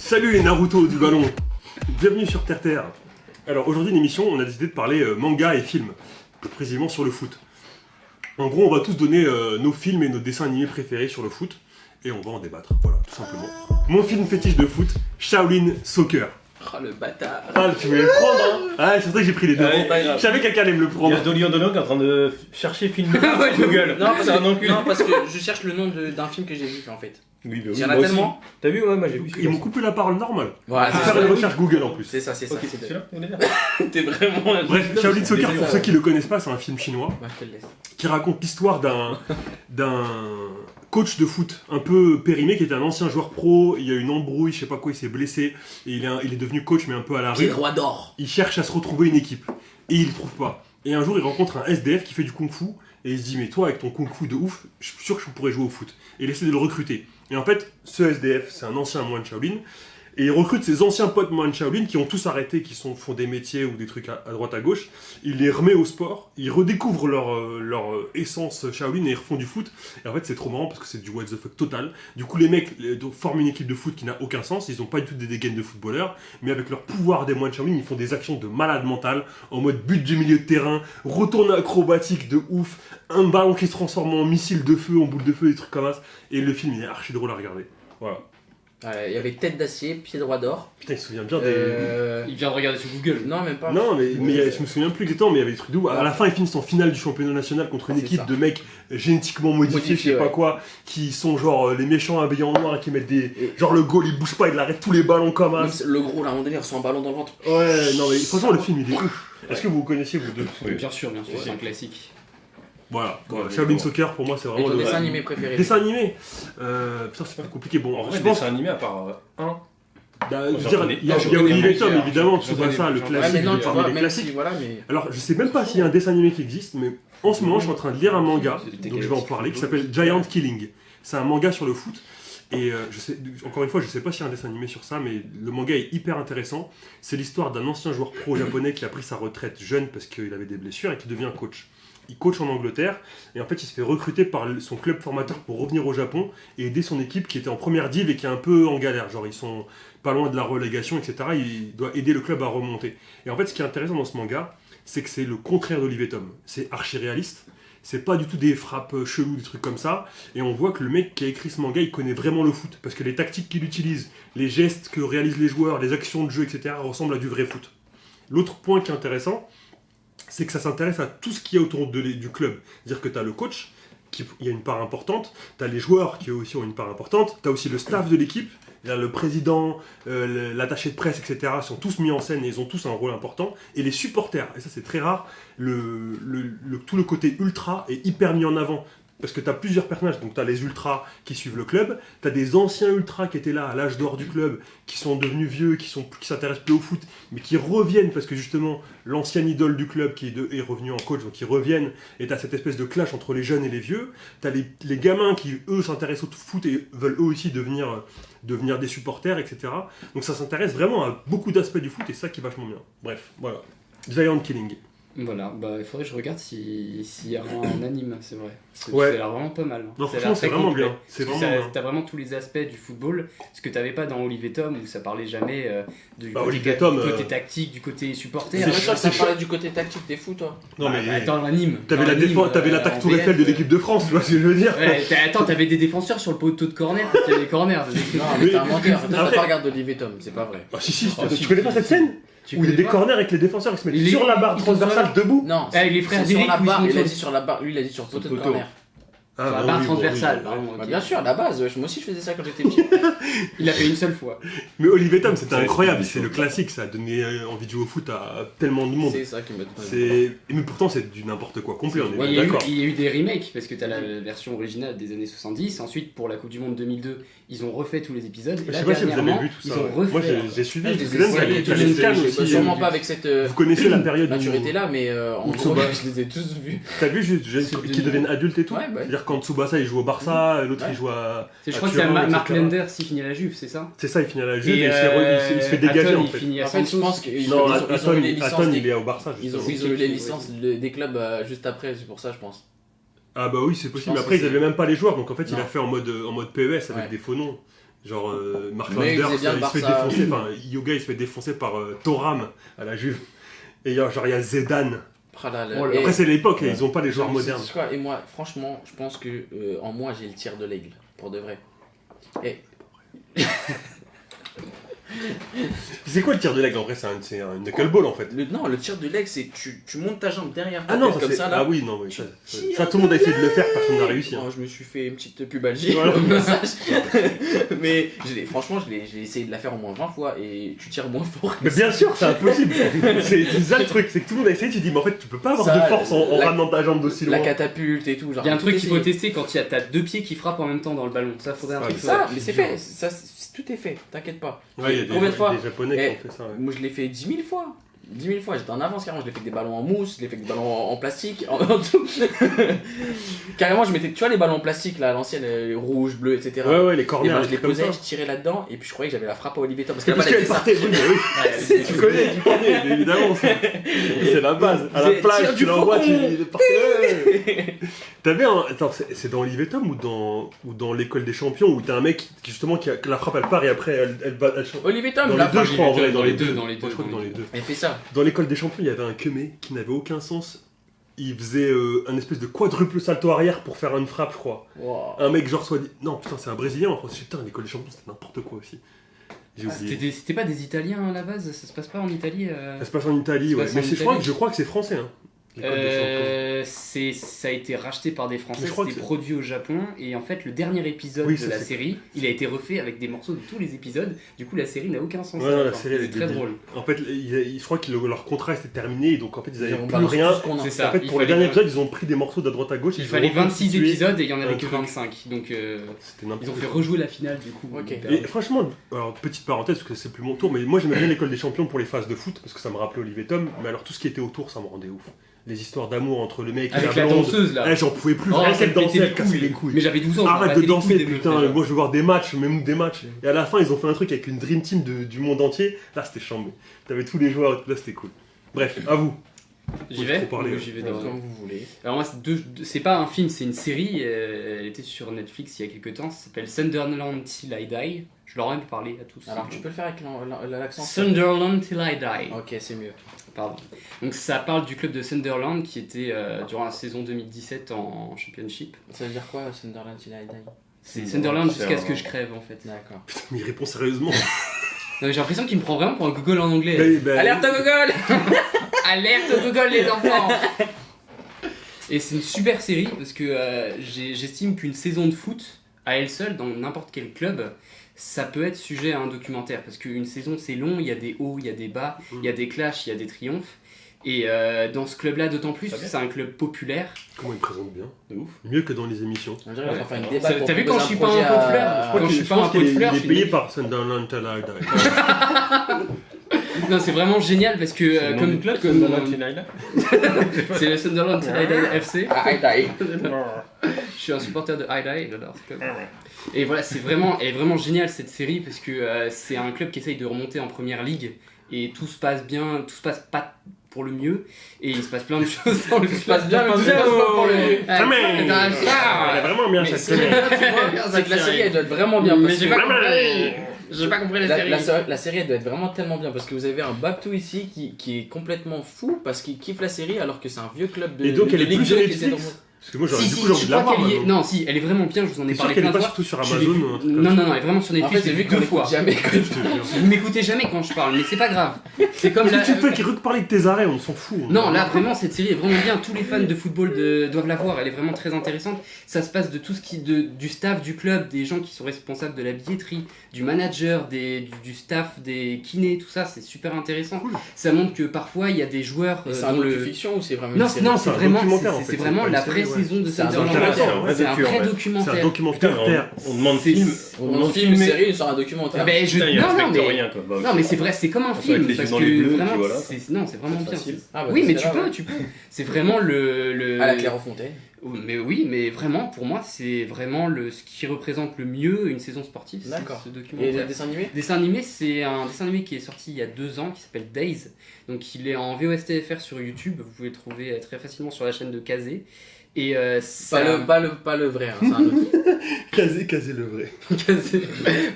Salut les Naruto du ballon. Bienvenue sur Terre Terre. Alors aujourd'hui une émission, on a décidé de parler manga et films, plus précisément sur le foot. En gros, on va tous donner nos films et nos dessins animés préférés sur le foot, et on va en débattre, voilà, tout simplement. Mon film fétiche de foot, Shaolin Soccer. Oh le bâtard. Ah, tu voulais le prendre, hein? Ah, c'est pour ça que j'ai pris les deux. Ouais, Je savais que quelqu'un allait me le Il y prendre. a Dolian Dono qui est en train de chercher film sur Google. Non, C'est un enculé. parce que je cherche le nom d'un film que j'ai vu en fait. Oui, bah Il oui, y en a moi aussi. tellement. T'as vu? Ouais, moi j'ai vu. Ils m'ont coupé la parole normale. Voilà, Je vais faire une recherche Google en plus. C'est ça, c'est ça. Ok, c'est celui-là. On est là. T'es vraiment. Bref, Shaolin Soccer, pour ceux qui le connaissent pas, c'est un film chinois Bah, je te le laisse. qui raconte l'histoire d'un coach de foot un peu périmé qui était un ancien joueur pro. Il y a eu une embrouille, je sais pas quoi, il s'est blessé et il est devenu coach mais un peu à la rue. Pied droit d'or. Il cherche à se retrouver une équipe et il ne trouve pas. Et un jour il rencontre un SDF qui fait du kung fu et il se dit mais toi avec ton kung fu de ouf, je suis sûr que je pourrais jouer au foot. Et il essaie de le recruter. Et en fait ce SDF c'est un ancien moine Shaolin. Et il recrute ses anciens potes moines Shaolin qui ont tous arrêté, qui font des métiers ou des trucs à droite à gauche. Il les remet au sport, ils redécouvrent leur essence Shaolin et ils refont du foot. Et en fait c'est trop marrant parce que c'est du what the fuck total. Du coup les mecs forment une équipe de foot qui n'a aucun sens, ils ont pas du tout des dégaines de footballeurs, mais avec leur pouvoir des moines Shaolin, ils font des actions de malade mental, en mode but du milieu de terrain, retourne acrobatique de ouf, un ballon qui se transforme en missile de feu, en boule de feu, des trucs comme ça. Et le film il est archi drôle à regarder. Voilà. Il y avait tête d'acier, pied droit d'or. Putain, il se souvient bien des... Il vient de regarder sur Google. Non, même pas. Non, mais je me souviens plus exactement, mais il y avait des trucs de ouf. À la fin, ils finissent en finale du championnat national contre une C'est équipe ça. de mecs génétiquement modifiés, je sais pas quoi, qui sont genre les méchants habillés en noir et qui mettent des. Genre le goal, il bouge pas, il arrête tous les ballons comme Même ça. le gros, là, à un moment donné, il reçoit un ballon dans le ventre. Ouais, non, mais franchement, le film il est ouf. Est-ce que vous connaissiez vous deux? Oui. Bien sûr, Ouais. c'est un classique. Voilà, Ouais, Shaolin bon. Soccer pour moi c'est Et vraiment ton le. dessin animé préféré? Dessin animé Putain, c'est pas compliqué. Bon, En vrai, je pense. dessin animé à part un. Bah, je veux j'en dire, connais- il y a j'en Olivier connais Tom plusieurs. évidemment, J'en Tsubasa, connais le plusieurs. Ouais, mais classique non, tu parmi vois, les même classiques. si, voilà, mais. Alors, je sais même pas s'il y a un dessin animé qui existe, mais en ce moment, je suis en train de lire un manga, donc je vais en parler, qui s'appelle Giant Killing. C'est un manga sur le foot. Et encore une fois, je sais pas s'il y a un dessin animé sur ça, mais le manga est hyper intéressant. C'est l'histoire d'un ancien joueur pro japonais qui a pris sa retraite jeune parce qu'il avait des blessures et qui devient coach. Il coach en Angleterre et en fait il se fait recruter par son club formateur pour revenir au Japon et aider son équipe qui était en première div et qui est un peu en galère. Genre ils sont pas loin de la relégation, etc. Il doit aider le club à remonter. Et en fait ce qui est intéressant dans ce manga, c'est que c'est le contraire d'Olivier Tom. C'est archi réaliste. C'est pas du tout des frappes cheloues, des trucs comme ça. Et on voit que le mec qui a écrit ce manga, il connaît vraiment le foot. Parce que les tactiques qu'il utilise, les gestes que réalisent les joueurs, les actions de jeu, etc. ressemblent à du vrai foot. L'autre point qui est intéressant, c'est que ça s'intéresse à tout ce qu'il y a autour du club. C'est-à-dire que tu as le coach, il y a une part importante, tu as les joueurs qui aussi ont une part importante, tu as aussi le staff de l'équipe, le président, l'attaché de presse, etc. sont tous mis en scène et ils ont tous un rôle important. Et les supporters, et ça c'est très rare, tout le côté ultra est hyper mis en avant. Parce que tu as plusieurs personnages, donc tu as les ultras qui suivent le club, tu as des anciens ultras qui étaient là à l'âge d'or du club, qui sont devenus vieux, qui s'intéressent plus au foot, mais qui reviennent parce que justement l'ancienne idole du club qui est revenu en coach, donc ils reviennent, et tu as cette espèce de clash entre les jeunes et les vieux, tu as les gamins qui eux s'intéressent au foot et veulent eux aussi devenir des supporters, etc. Donc ça s'intéresse vraiment à beaucoup d'aspects du foot et c'est ça qui est vachement bien. Bref, voilà. Giant Killing. Voilà, bah il faudrait que je regarde s'il y a un anime, c'est vrai. Ouais. Ça a l'air vraiment pas mal. Non, Ça a franchement, l'air c'est très vraiment complet. bien. C'est Parce que vraiment bien. T'as vraiment tous les aspects du football, ce que t'avais pas dans Olivier Tom, où ça parlait jamais du Bah, côté, Olivier Tom, du côté tactique, du côté supporter. C'est Ouais, chaud, toi, ça parlait du côté tactique, t'es fou, toi. Non mais Attends, l'anime. t'avais Dans l'anime, t'avais l'attaque en Tour VF, Eiffel de l'équipe de France, tu vois ce que je veux dire. Ouais, attends, t'avais des défenseurs sur le poteau de corner, quand il y avait des corners. Non, mais t'es un menteur. Toi, t'as Après- pas regardé Olivier Tom, c'est pas vrai. Ah si si, Oh, tu si, connais si, pas cette si. scène Tu où il y a connais des pas corners avec les défenseurs qui se mettent Il est- sur la barre ils sont transversale debout. Non, Avec les frères c'est sur Derrick, la où ils barre, sont il a sur- dit sur la barre, lui il a dit sur le poteau de poteau. corner. Ah, Sur la bah barre oui, transversale. bon, pardon, Bah, ok. bien sûr, à la base, moi aussi je faisais ça quand j'étais petit. Il l'a fait une seule fois. Mais Olivier Tom, c'était C'est incroyable, c'est c'est le classique, ça a donné envie de jouer au foot à tellement de monde. C'est ça qui m'a donné. Mais pourtant c'est du n'importe quoi complet, on est Ouais, il y a eu- d'accord. il y a eu des remakes parce que t'as la version originale des années 70. Ensuite, pour la Coupe du Monde 2002, ils ont refait tous les épisodes. Et Je là, sais pas si vous avez dernièrement, vu tout ils ça. ont ouais. refait. Moi j'ai suivi, Ah, je parce les que ai là, il y avait salués, Cannes je les ai- aussi. sûrement pas avec cette Vous connaissez la période où maturité-là, mais en gros, Tsubasa. je les ai tous vus. t'as vu juste qui deviennent adultes et tout. Ouais, bah. C'est-à-dire quand Tsubasa il joue au Barça, l'autre Ouais. il joue à Je crois que c'est Turin, Mark etc. Lenders qui finit à la Juve, c'est ça? C'est ça, il finit à la Juve et Et, il se fait dégager Hatton, en il fait. finit à En fait, je Santos. pense qu'ils Non, ont eu Hatton les licences. Hatton, il est au Barça. Ils ont justement. eu les licences des clubs juste après, c'est pour ça, je pense. Ah bah oui, c'est possible. Je pense Après, que ils avaient même pas les joueurs, donc en fait, il Non. a fait en mode PES avec Ouais. des faux noms. Genre, Mark Mais il Landers, faisait bien le il se fait Barça. défoncer, enfin, Yoga, il se fait défoncer par Thuram à la Juve. Et genre, il y a Zidane. Ah là là. Oh là. Et- Après, c'est l'époque, Ouais. ils ont pas les joueurs Non, mais c'est- modernes. c'est quoi, et moi, franchement, je pense que en moi, j'ai le tir de l'aigle, pour de vrai. Et C'est quoi le tir de l'aigle en vrai? C'est un knuckleball en fait. non, le tir de l'aigle, c'est tu montes ta jambe derrière ta Ah non, tête comme c'est- ça là. ah oui, non, oui, Tire ça, tout le monde a essayé de le faire, personne n'a réussi. hein. Oh, je me suis fait une petite pubalgie Voilà. au passage. Mais franchement, j'ai essayé de la faire au moins 20 fois et tu tires moins fort. Mais bien sûr, c'est impossible. c'est ça le truc, c'est que tout le monde a essayé, tu dis, mais en fait, tu peux pas avoir Ça, de force en la- ramenant ta jambe d'aussi loin. La catapulte et tout. Genre, Il y a un tout truc qu'il faut essayé. tester quand t'as deux pieds qui frappent en même temps dans le ballon. Ça, faudrait un Ah, truc. mais Ça, c'est mais c'est dur. fait, ça, tout est fait, t'inquiète pas. Ouais, il y a Combien de fois des japonais Eh, qui ont fait ça. Ouais. Moi je l'ai fait 10 000 fois. 10 000 fois, j'étais en avance carrément, je l'ai fait avec des ballons en mousse, je l'ai fait avec des ballons en plastique, en tout. Carrément, je mettais, tu vois les ballons en plastique là, à l'ancienne, rouge, bleu, etc. Ouais, ouais, les Et corners, ben, les je les trucs comme posais, ça. je tirais là-dedans, et puis je croyais que j'avais la frappe à Olivier Tom, parce que la Parce balle qu'elle était ça. partait, oui, mais oui. Tu connais, évidemment. C'est la base. À la C'est plage, tir tu du l'envoies, faucon. tu partais. T'avais un. Attends, c'est dans Olivier Tom ou dans l'école des champions où t'as un mec qui justement que la frappe elle part et après elle change. Olivier Tom, Dans la les deux, frappe, je crois en vrai. dans les deux, dans les Moi, deux, je crois que dans dans les les deux. elle fait ça. Dans l'école des champions, il y avait un Kemé qui n'avait aucun sens. Il faisait un espèce de quadruple salto arrière pour faire une frappe, je crois. Wow. Un mec genre soit dit. Non, putain, c'est un Brésilien en France. Putain, l'école des champions, c'était n'importe quoi aussi. J'ai oublié. C'était pas des Italiens à la base, ça se passe pas en Italie Ça se passe en Italie, Ça ouais. se Mais passe en je Italie. crois que c'est français, hein. L'école des champions. Ça a été racheté par des Français, Mais je crois c'était que- produit au Japon, et en fait le dernier épisode Oui, de ça, la c'est- série, il a été refait avec des morceaux de tous les épisodes, du coup la série n'a aucun sens. Ouais, à non, la fin. série elle est c'est très débile. drôle. En fait, je crois que leur contrat était terminé, et donc en fait ils avaient On plus balance rien. tout ce qu'on a. C'est En ça. fait, il pour les fallait- derniers épisodes, ils ont pris des morceaux de droite à gauche. Il ils ont fallait 26 reconstitué. épisodes et il y en un avait que truc. 25, donc C'était ils n'importe ont fait quoi. rejouer la finale du coup. Ok. Et franchement, alors petite parenthèse parce que c'est plus mon tour, mais moi j'aimais bien l'école des champions pour les phases de foot parce que ça me rappelait Olivier Tom, mais alors tout ce qui était autour ça me rendait ouf. Les histoires d'amour entre le mec et Avec la la blonde. danseuse là. Eh, j'en pouvais plus, Oh, rien ça qu'elle me pétait dansait, les elle cassait couilles. les couilles. Mais j'avais 12 ans, je me Arrête battais de les couilles danser, des meufs, putain, déjà. moi je veux voir des matchs, même des matchs. Et à la fin, ils ont fait un truc avec une dream team du monde entier. Là, c'était chambé. T'avais tous les joueurs, là, c'était cool. Bref, à vous. J'y Oui, vais faut parler, Oui, ouais. j'y vais Comme dans- vous voulez. Alors moi, c'est pas un film, c'est une série. Elle était sur Netflix il y a quelques temps. Ça s'appelle Sunderland Till I Die. Je leur ai même parlé à tous. Alors tu peux le faire avec l'accent. Sunderland Till I Die. Ok, c'est mieux. Pardon. Donc ça parle du club de Sunderland qui était durant la saison 2017 en Championship. Ça veut dire quoi, Sunderland till I die? C'est Sunderland c'est jusqu'à ce un- que je crève en fait. D'accord. Putain, mais il répond sérieusement. Non, mais j'ai l'impression qu'il me prend vraiment pour un Google en anglais. Alerte à Google. Alerte au Google les enfants. Et c'est une super série parce que j'estime qu'une saison de foot à elle seule dans n'importe quel club, ça peut être sujet à un documentaire parce qu'une saison c'est long, il y a des hauts, il y a des bas, il y a des clashs, il y a des triomphes. Et dans ce club-là, d'autant plus, Ça va. c'est un club populaire. Comment il présente bien. De ouf. Mieux que dans les émissions. On dirait qu'on va faire une Ouais. débat. T'as vu quand je suis pas un pot de fleurs Quand je suis pas un pot de fleurs, il je est suis payé une- par Sunderland Till I Die. Non, c'est vraiment génial parce que comme club, comme c'est c'est le Sunderland Till I Die FC. Ah, I die. Je suis un supporter de Hyde, j'adore ce club. Et voilà, elle est vraiment géniale cette série parce que c'est un club qui essaye de remonter en première ligue et tout se passe bien, tout se passe pas pour le mieux et il se passe plein de choses dans le club. Se passe bien, mais tout se passe pas pour le. Ah, mais- Elle est vraiment bien Mais cette c'est- série. C'est que la série elle doit être vraiment bien. Parce Mais j'ai que- pas compris. J'ai pas compris la série. La série elle doit être vraiment tellement bien parce que vous avez un Babtou ici qui est complètement fou parce qu'il kiffe la série alors que c'est un vieux club de Et donc, de elle est Ligue plus 2 sur qui essaie de Netflix remonter. Parce que moi j'aurais Si, du si, coup j'ai je envie de crois la voir. qu'elle y est. maintenant. Non, si, elle est vraiment bien, je vous en ai T'es sûr parlé qu'elle plein est de pas fois. surtout sur Je l'ai Amazon vu- ou un truc Non, comme non, non, elle est vraiment sur En Netflix, fait, j'ai c'est vu vu qu'on deux fois. l'écoute jamais. ça. Je te jure. Vous m'écoutez jamais quand je parle, mais c'est pas grave. C'est comme Qu'est-ce la... que tu me fais qui parler de tes arrêts, on s'en fout. Non, là vraiment cette série est vraiment bien. Tous les fans de football doivent la voir. Elle est vraiment très intéressante. Ça se passe de tout ce qui, du staff du club, des gens qui sont responsables de la billetterie, du manager, du staff, des kinés, tout ça. C'est super intéressant. Cool. Ça montre que parfois il y a des joueurs. C'est un dont le... docu-fiction ou c'est vraiment Non, une série non, C'est c'est un vraiment, documentaire, en c'est fait, c'est vraiment pas une la série, vraie ouais. saison de C'est un Sunderland. documentaire, ouais, C'est un docu, vrai ouais. C'est un documentaire. documentaire. On demande C'est- film. On demande film, filmer. série sur un documentaire. Ah ben, je... Putain, il Non, non, respecte mais... rien quoi. Bah, Non mais c'est vrai, c'est comme un Avec film les parce yeux dans que les bleus, vraiment, puis voilà. non c'est vraiment C'est bien. facile. Ah, bah, Oui dans mais ce tu cas-là, peux, ouais. tu peux. C'est vraiment le. À la Clairefontaine. Mais oui, mais vraiment pour moi c'est vraiment ce qui représente le mieux une saison sportive. c'est D'accord. Ce Et documentaire. les dessins animés Dessin animé, c'est un dessin animé qui est sorti il y a 2 ans qui s'appelle Days. Donc il est en VOSTFR sur YouTube. Vous pouvez le trouver très facilement sur la chaîne de Kazé. Et Pas le vrai, hein, c'est un autre. Casé le vrai.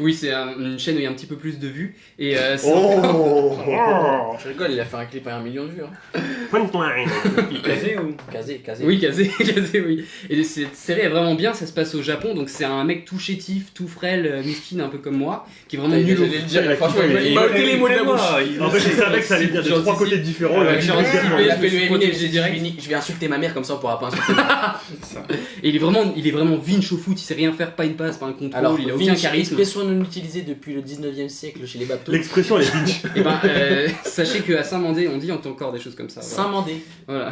oui, c'est une chaîne où il y a un petit peu plus de vues. Et Oh Je rigole, il a fait un clip à 1 million de vues. Hein. Punchline. Il casait ou Casé. Oui, Kazé, oui. Et cette série est vraiment bien, ça se passe au Japon, donc c'est un mec tout chétif, tout frêle, miskin, un peu comme moi, qui est vraiment nul au J'allais le dire, franchement, il il m'a ôté les mots de la bouche. En fait, je savais que ça allait venir de J'ai 3 côtés anticipé. différents. Ouais, j'ai anticipé. Il a fait je me suis le protégé éliminer, direct. je vais insulter ma mère comme ça on pourra pas insulter ma mère. Et il est vraiment vinch au foot, il sait rien faire, pas une passe, pas un contrôle, Alors, il a aucun Vinch, charisme. expression non utilisée depuis le 19e siècle chez les Baptos. L'expression, elle est binge. Et ben, sachez qu'à Saint-Mandé, on dit encore des choses comme ça. Saint-Mandé, Voilà.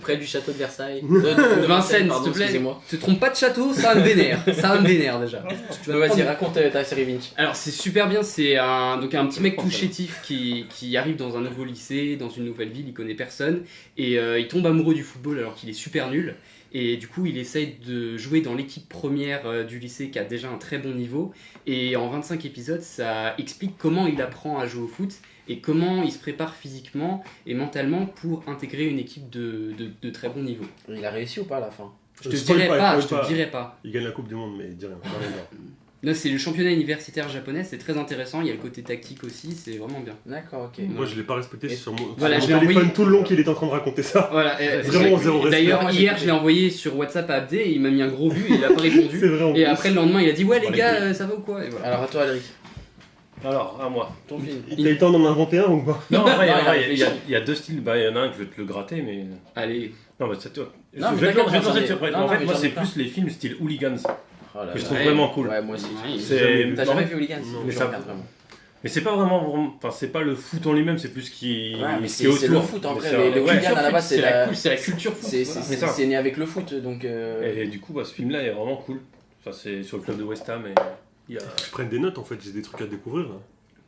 près du château de Versailles. De Vincennes, pardon, s'il te plaît. excusez-moi. Te trompe pas de château, ça me vénère. Ça me vénère déjà. Tu vas Vas-y, prendre- raconte ta série Vinch. Alors c'est super bien, c'est un petit mec tout chétif qui arrive dans un nouveau lycée, dans une nouvelle ville, il connaît personne et il tombe amoureux du football alors qu'il est super nul et du coup il essaye de jouer dans l'équipe première du lycée qui a déjà un très bon niveau et en 25 épisodes ça explique comment il apprend à jouer au foot et comment il se prépare physiquement et mentalement pour intégrer une équipe de très bon niveau. Il a réussi ou pas à la fin? Je te Spoil dirai pas, pas, spoil je te pas. dirai pas. Il gagne la Coupe du Monde, mais il dit rien. Non, c'est le championnat universitaire japonais, c'est très intéressant, il y a le côté tactique aussi, c'est vraiment bien. D'accord, ok. Moi, je l'ai pas respecté sur mon, Voilà, sur je mon l'ai téléphone envoyé. tout le long qu'il est en train de raconter ça. Voilà, Vraiment zéro respect. d'ailleurs Moi, j'ai hier écouté. je l'ai envoyé sur WhatsApp à Abdé et il m'a mis un gros vu et il a pas répondu. C'est vrai en Et plus. après le lendemain il a dit ouais les Bon, gars les ça va ou quoi et voilà. Alors à toi, Alric, Alors, à moi. ton film. T'as eu le temps d'en inventer un ou pas? Non, en vrai, Non, en vrai, il a il y a deux styles. Bah, il y en a un que je vais te le gratter, mais. Allez, Non, mais c'est toi. Non, mais Je vais te t'inquiète, lancer j'en ai- sur non, En fait, mais moi, j'en ai c'est plein. plus les films style Hooligans Oh là que je là. trouve Ouais. vraiment cool. Ouais, moi aussi. Ouais, C'est- T'as jamais vu Hooligans? Mais Je ça- regarde vraiment. Mais c'est pas vraiment. Enfin, c'est pas le foot en lui-même, c'est plus ce qui. Ouais, mais ce qui est c'est le autour. foot en Mais vrai. c'est- Les ouais. hooligans à la base, c'est la. c'est la culture foot. C'est voilà. C'est ça. c'est né avec le foot, donc. Et du coup, bah, ce film-là est vraiment cool. Enfin, c'est sur le club de West Ham et il y a. Je prenne des notes en fait, j'ai des trucs à découvrir là.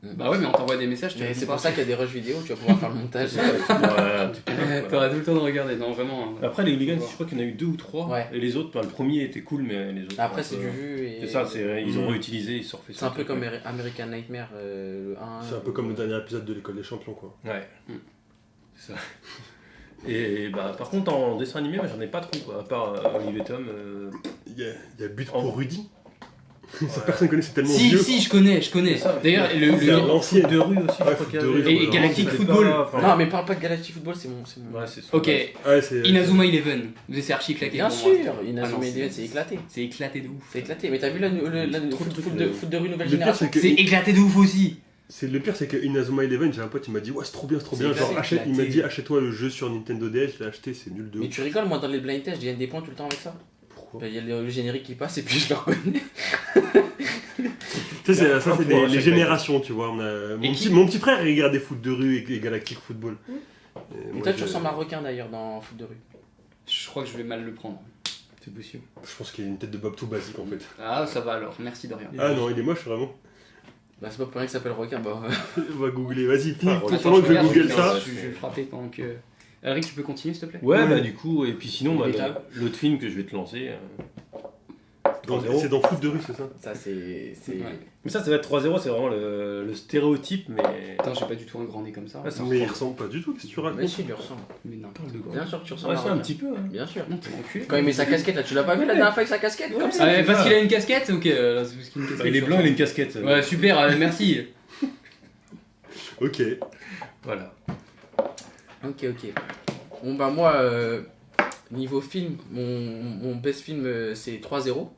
Bah ouais mais on t'envoie des messages, tu Mais réponds c'est pas. pour ça qu'il y a des rushs vidéo, tu vas pouvoir faire le montage. Ouais, tu peux- voilà. T'auras tout le temps de regarder, non vraiment. Après, les Hooligans, je crois qu'il y en a eu 2 ou 3. Ouais. Et les autres, bah, le premier était cool, mais les autres. Après, un c'est peu- du vu. Et... C'est ça, ils ont réutilisé, ils se sont refait C'est un peu comme American Nightmare, le 1. C'est un peu comme le dernier épisode de l'école des champions quoi. Ouais. Mm. C'est ça. Et bah, par contre, en dessin animé, moi, j'en ai pas trop, quoi. À part Olivier Tom. Il y a but En- pour Rudy. Ça Ouais. personne connaît, c'est tellement Si vieux. si je connais. Ça, D'ailleurs c'est le l'ancien. Foot de rue aussi, je Ouais, crois foot qu'il y de avait. rue, Et Galactic C'était Football. pas- enfin, Non, mais parle pas de Galactic Football, c'est mon. Ouais, c'est ça. Ok, Ouais, c'est. Inazuma Eleven, c'est archi claqué. Bien pour moi. sûr, Ah Inazuma non, Eleven, c'est éclaté. C'est éclaté de ouf. C'est éclaté, mais t'as vu la Trop de trucs, foot de rue nouvelle Le pire, génération? c'est que. C'est éclaté de ouf aussi. Le pire, c'est que Inazuma Eleven, j'ai un pote, il m'a dit ouais, c'est trop bien, c'est trop C'est bien. Genre, éclaté. il m'a dit achète-toi le jeu sur Nintendo DS, je l'ai acheté, c'est nul de Mais ouf. tu rigoles, moi dans les blind tests, je gagne des points tout le temps avec ça. Pourquoi Bah, il y a le générique qui passe et puis je le reconnais. Tu sais, ça, c'est pour les chaque générations, tu vois. Mon petit frère, il regardait foot de rue et Galactic Football. Et Mais moi, toi, tu je- ressembles à un requin d'ailleurs dans foot de rue. Je crois que je vais mal le prendre. C'est possible. Je pense qu'il a une tête de Bob tout basique en fait. Ah ça va alors, merci de rien. Ah non, il est moche vraiment. Bah, c'est pas pour rien qu'il s'appelle requin, bah. On va googler, vas-y, Ah, pendant que je regarde, google je ça. vais frapper pendant que. Eric, tu peux continuer s'il te plaît? Ouais, Ouais. bah, du coup, et puis sinon, bah, Inévitable. l'autre film que je vais te lancer. C'est dans foot de rue, c'est ça? Ça, c'est. Ouais. Mais ça va être 3-0, c'est vraiment le stéréotype, mais. Attends, j'ai pas du tout un grand nez comme ça. Ah, ça Mais il ressemble. ressemble pas du tout, qu'est-ce que tu racontes? Mais si, il lui ressemble. Mais n'importe quoi. Bien sûr que tu ressembles Ouais, à c'est un un requin. petit peu. Hein. Bien sûr. Non, t'es enculé. Quand il met sa casquette là, tu l'as pas vu la dernière fois avec sa casquette comme ça? Ah, mais parce ça. qu'il a une casquette? Ok, là, c'est parce qu'il a une casquette. Bah, il est blanc, il a une casquette. Ouais, super, merci. Ok. Voilà. Ok. Bon, bah, moi, niveau film, mon best film, c'est 3-0.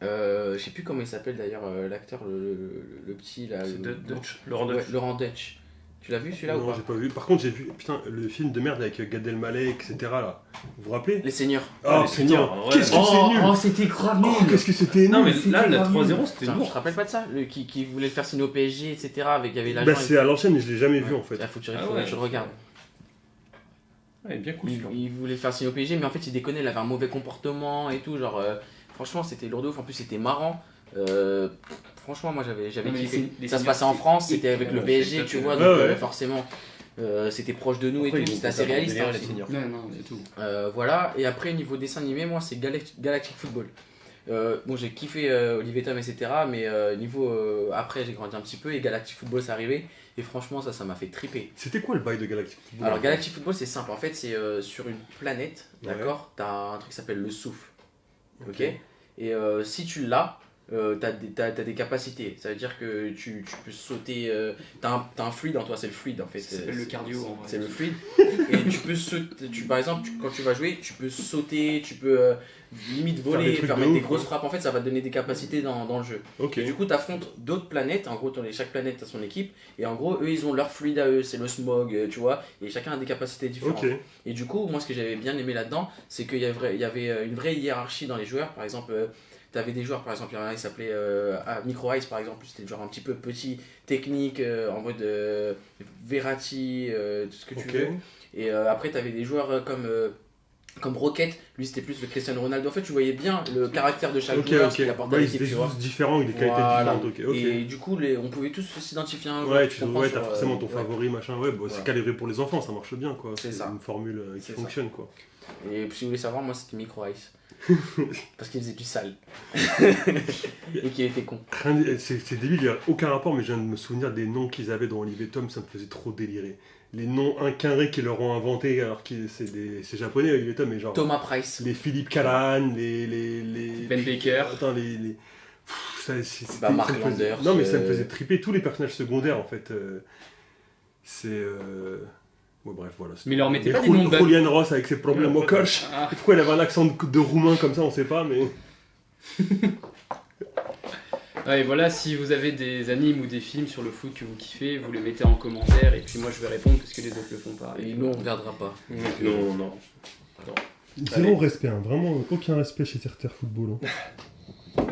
Je sais plus comment il s'appelle d'ailleurs, l'acteur, le petit là. C'est le- Dutch, Laurent Ouais, Dutch. Laurent Dutch. Tu l'as vu celui-là ou Non, pas? j'ai pas vu. Par contre, j'ai vu putain, le film de merde avec Gad Elmaleh, etc. là. Vous vous rappelez? Les Seigneurs. Ah, Oh les Seigneurs, putain, ouais. qu'est-ce que c'est nul! c'était grave Oh, qu'est-ce que c'était Non, nul! mais là, la 3-0, c'était Putain, tu lourd. te rappelles pas de ça? Qui voulait le faire signer au PSG, etc. Avec, il y avait l'agent. Bah, c'est à l'ancienne, mais je l'ai jamais vu en fait. Ah, faut que tu Ah faut ouais. que tu le regardes. Ouais, bien cool celui-là. Il voulait le faire signer au PSG, mais en fait il déconnait, il avait un mauvais comportement et tout. Genre, franchement, c'était lourd de ouf. En plus, c'était marrant. Franchement, moi j'avais Non, mais kiffé. les Ça se Seigneurs, passait en c'est France, c'était avec le ouais, PSG, c'est tu tout. vois, Ouais, donc ouais. forcément c'était proche de nous Après, et ils tout. vont C'était assez faire réaliste. délire, hein, les aussi. Seigneurs. Non, non, c'est tout. Voilà, et après niveau dessin animé, moi c'est Galactic Football. Bon, j'ai kiffé Olivier Tom, etc. Mais niveau. Après, j'ai grandi un petit peu et Galactic Football, c'est arrivé. Et franchement, ça m'a fait triper. C'était quoi le bail de Galactic Football? Alors, Galactic Football, c'est simple. En fait, c'est sur une planète, Ouais. d'accord? T'as un truc qui s'appelle le souffle. Ok. Ok. Et si tu l'as, t'as des capacités. Ça veut dire que tu peux sauter. T'as un fluide en toi, c'est le fluide en fait. Ça s'appelle le cardio, en vrai. C'est le fluide. Et tu peux sauter. Par exemple, quand tu vas jouer, tu peux sauter, tu peux limite Faire voler, des trucs faire de mettre des ouf, grosses ouais. frappes. En fait, ça va te donner des capacités dans le jeu. Ok. Et du coup, tu affrontes d'autres planètes. En gros, chaque planète a son équipe. Et en gros, eux, ils ont leur fluide à eux. C'est le smog, tu vois. Et chacun a des capacités différentes. Ok. Et du coup, moi, ce que j'avais bien aimé là-dedans, c'est qu'il y avait une vraie hiérarchie dans les joueurs. Par exemple, tu avais des joueurs, par exemple, il y en a un qui s'appelait Micro Ice, par exemple. C'était genre un petit peu petit, technique, en mode Verratti, tout ce que tu Ok. veux. Et après, tu avais des joueurs comme Rocket. Lui, c'était plus le Cristiano Ronaldo. En fait, tu voyais bien le caractère de chaque Ok, joueur, ok. ce qu'il apporte à Ouais, ils l'équipe, étaient tu vois. tous différents avec des qualités Voilà. différentes. Ok. Ok. Et du coup, on pouvait tous s'identifier à un joueur. Ouais, tu comprends, ouais, sur, t'as forcément ton ouais. favori, machin. Ouais, bon, Voilà. c'est calibré pour les enfants, ça marche bien, quoi. C'est ça. une formule qui C'est ça. fonctionne, quoi. Et si vous voulez savoir, moi c'était Micro Ice. Parce qu'il faisait du sale. Et qu'il était con. C'est débile, il n'y a aucun rapport, mais je viens de me souvenir des noms qu'ils avaient dans Olivier Tom, ça me faisait trop délirer. Les noms incarnés qu'ils leur ont inventés, alors que c'est japonais, Olivier Tom, mais genre. Thomas Price. Les Philippe Callahan, les. Ben Baker. Attends, Pff, c'était- Mark ça me faisait- Landers, Non, mais ça me faisait triper tous les personnages secondaires, en fait. Ouais, bref, voilà. Mais ils leur mettaient Et pas des noms de Julian Ross avec ses problèmes au coach. Ah. Pourquoi il avait un accent de roumain comme ça, on sait pas, mais. Ouais, et voilà, si vous avez des animes ou des films sur le foot que vous kiffez, vous les mettez en commentaire et puis moi je vais répondre parce que les autres le font pas. Et nous on regardera pas. Non, non. Zéro respect, hein. Vraiment aucun respect chez Terre Football. hein.